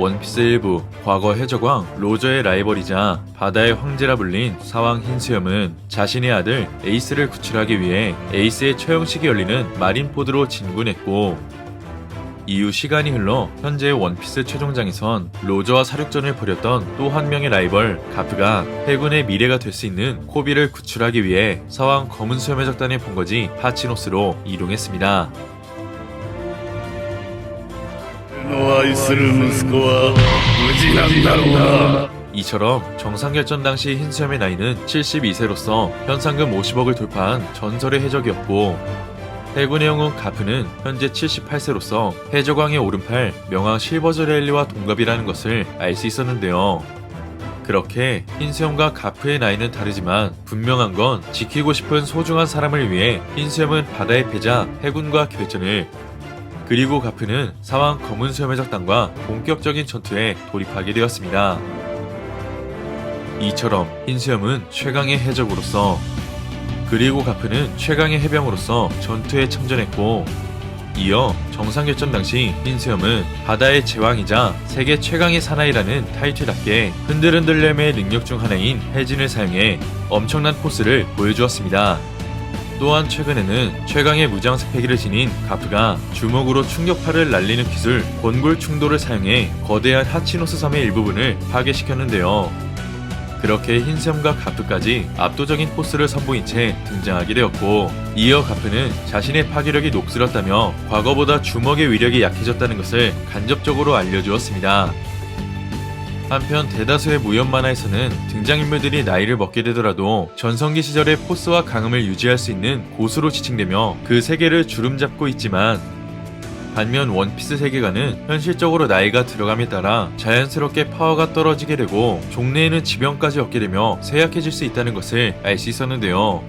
원피스 일부, 과거 해적왕 로저의 라이벌이자 바다의 황제라 불린 사왕 흰수염은 자신의 아들 에이스를 구출하기 위해 에이스의 처형식이 열리는 마린포드로 진군했고, 이후 시간이 흘러 현재의 원피스 최종장에선 로저와 사륙전을 벌였던 또 한 명의 라이벌 가프가 해군의 미래가 될 수 있는 코비를 구출하기 위해 사왕 검은 수염의 적단의 본거지 하치노스로 이동했습니다. 이처럼 정상결전 당시 흰수염의 나이는 72세로서 현상금 50억을 돌파한 전설의 해적이었고, 해군의 영웅 가프는 현재 78세로서 해적왕의 오른팔 명왕 실버저레일리와 동갑이라는 것을 알 수 있었는데요. 그렇게 흰수염과 가프의 나이는 다르지만 분명한 건 지키고 싶은 소중한 사람을 위해 흰수염은 바다의 패자 해군과 결전을, 그리고 가프는 사왕 검은 수염의 적단과 본격적인 전투에 돌입하게 되었습니다. 이처럼 흰수염은 최강의 해적으로서, 그리고 가프는 최강의 해병으로서 전투에 참전했고, 이어 정상결전 당시 흰수염은 바다의 제왕이자 세계 최강의 사나이라는 타이틀답게 흔들흔들렘의 능력 중 하나인 해진을 사용해 엄청난 포스를 보여주었습니다. 또한 최근에는 최강의 무장색 패기를 지닌 가프가 주먹으로 충격파를 날리는 기술 곤굴 충돌을 사용해 거대한 하치노스 섬의 일부분을 파괴시켰는데요. 그렇게 흰수염과 가프까지 압도적인 포스를 선보인 채 등장하게 되었고, 이어 가프는 자신의 파괴력이 녹슬었다며 과거보다 주먹의 위력이 약해졌다는 것을 간접적으로 알려주었습니다. 한편 대다수의 무협 만화에서는 등장인물들이 나이를 먹게 되더라도 전성기 시절의 포스와 강함을 유지할 수 있는 고수로 지칭되며 그 세계를 주름잡고 있지만, 반면 원피스 세계관은 현실적으로 나이가 들어감에 따라 자연스럽게 파워가 떨어지게 되고 종래에는 지병까지 얻게 되며 쇠약해질 수 있다는 것을 알 수 있었는데요.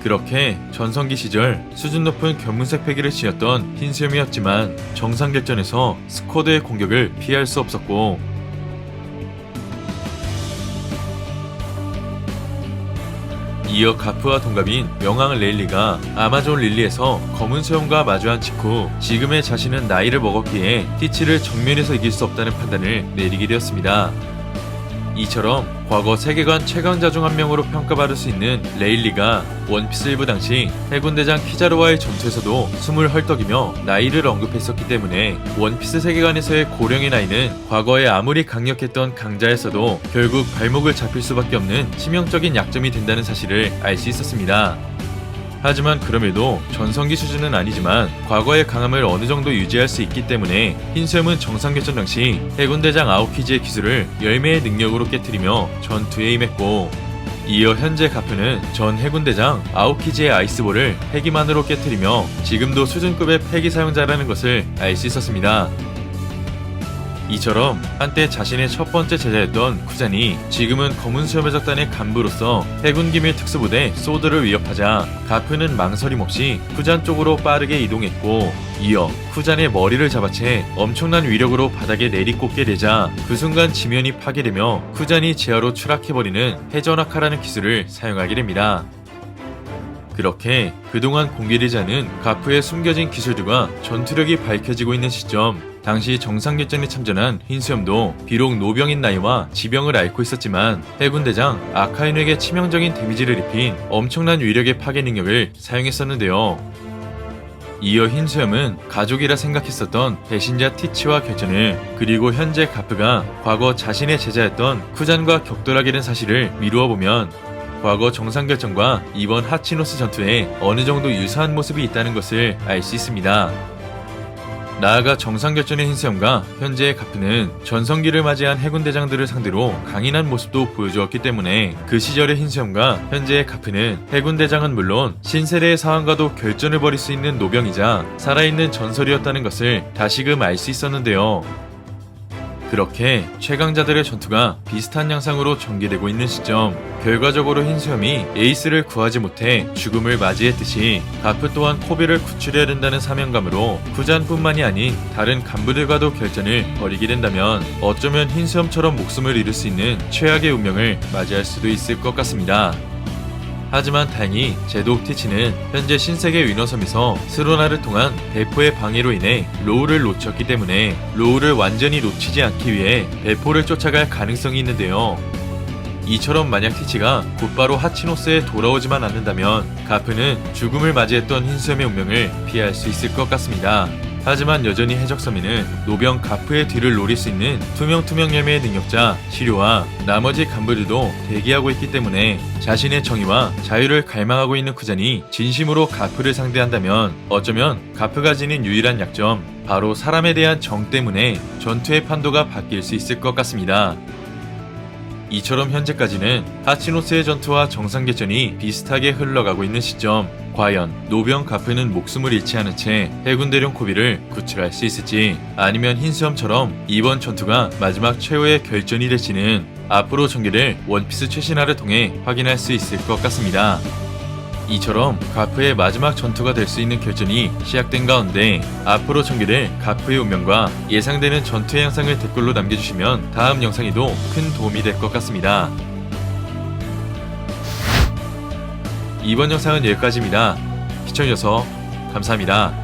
그렇게 전성기 시절 수준 높은 견문색 패기를 지녔던 흰수염이었지만 정상결전에서 스쿼드의 공격을 피할 수 없었고, 이어 가프와 동갑인 명왕 레일리가 아마존 릴리에서 검은 수염과 마주한 직후 지금의 자신은 나이를 먹었기에 티치를 정면에서 이길 수 없다는 판단을 내리게 되었습니다. 이처럼 과거 세계관 최강자 중 한 명으로 평가받을 수 있는 레일리가 원피스 일부 당시 해군대장 키자루와의 전투에서도 숨을 헐떡이며 나이를 언급했었기 때문에 원피스 세계관에서의 고령의 나이는 과거에 아무리 강력했던 강자였어도 결국 발목을 잡힐 수밖에 없는 치명적인 약점이 된다는 사실을 알 수 있었습니다. 하지만 그럼에도 전성기 수준은 아니지만 과거의 강함을 어느 정도 유지할 수 있기 때문에 흰수염은 정상결전 당시 해군대장 아오키지의 기술을 열매의 능력으로 깨트리며 전투에 임했고, 이어 현재 가프는 전 해군대장 아오키지의 아이스볼을 패기만으로 깨트리며 지금도 수준급의 패기 사용자라는 것을 알 수 있었습니다. 이처럼 한때 자신의 첫 번째 제자였던 쿠잔이 지금은 검은 수염의 적단의 간부로서 해군 기밀 특수부대 소드를 위협하자 가프는 망설임 없이 쿠잔 쪽으로 빠르게 이동했고, 이어 쿠잔의 머리를 잡아채 엄청난 위력으로 바닥에 내리꽂게 되자 그 순간 지면이 파괴되며 쿠잔이 지하로 추락해버리는 해전학하라는 기술을 사용하게 됩니다. 그렇게 그동안 공개되지 않은 가프의 숨겨진 기술들과 전투력이 밝혀지고 있는 시점, 당시 정상결전에 참전한 흰수염도 비록 노병인 나이와 지병을 앓고 있었지만 해군대장 아카인에게 치명적인 데미지를 입힌 엄청난 위력의 파괴 능력을 사용했었는데요. 이어 흰수염은 가족이라 생각했었던 배신자 티치와 결전을, 그리고 현재 가프가 과거 자신의 제자였던 쿠잔과 격돌하게 된 사실을 미루어 보면 과거 정상결전과 이번 하치노스 전투에 어느 정도 유사한 모습이 있다는 것을 알 수 있습니다. 나아가 정상결전의 흰수염과 현재의 가프는 전성기를 맞이한 해군대장들을 상대로 강인한 모습도 보여주었기 때문에 그 시절의 흰수염과 현재의 가프는 해군대장은 물론 신세대의 사왕과도 결전을 벌일 수 있는 노병이자 살아있는 전설이었다는 것을 다시금 알 수 있었는데요. 그렇게 최강자들의 전투가 비슷한 양상으로 전개되고 있는 시점, 결과적으로 흰수염이 에이스를 구하지 못해 죽음을 맞이했듯이 가프 또한 코비를 구출해야 된다는 사명감으로 쿠잔뿐만이 아닌 다른 간부들과도 결전을 벌이게 된다면 어쩌면 흰수염처럼 목숨을 잃을 수 있는 최악의 운명을 맞이할 수도 있을 것 같습니다. 하지만 다행히 제독 티치는 현재 신세계 위너섬에서 스로나를 통한 배포의 방해로 인해 로우를 놓쳤기 때문에 로우를 완전히 놓치지 않기 위해 배포를 쫓아갈 가능성이 있는데요. 이처럼 만약 티치가 곧바로 하치노스에 돌아오지만 않는다면 가프는 죽음을 맞이했던 흰수염의 운명을 피할 수 있을 것 같습니다. 하지만 여전히 해적섬에는 노병 가프의 뒤를 노릴 수 있는 투명 열매의 능력자 시료와 나머지 간부들도 대기하고 있기 때문에 자신의 정의와 자유를 갈망하고 있는 쿠잔이 진심으로 가프를 상대한다면 어쩌면 가프가 지닌 유일한 약점, 바로 사람에 대한 정 때문에 전투의 판도가 바뀔 수 있을 것 같습니다. 이처럼 현재까지는 하치노스의 전투와 정상決전이 비슷하게 흘러가고 있는 시점, 과연 노병 가프는 목숨을 잃지 않은 채 해군대령 코비를 구출할 수 있을지, 아니면 흰수염처럼 이번 전투가 마지막 최후의 결전이 될지는 앞으로 전개될 원피스 최신화를 통해 확인할 수 있을 것 같습니다. 이처럼 가프의 마지막 전투가 될 수 있는 결전이 시작된 가운데 앞으로 전개될 가프의 운명과 예상되는 전투의 양상을 댓글로 남겨주시면 다음 영상에도 큰 도움이 될 것 같습니다. 이번 영상은 여기까지입니다. 시청해주셔서 감사합니다.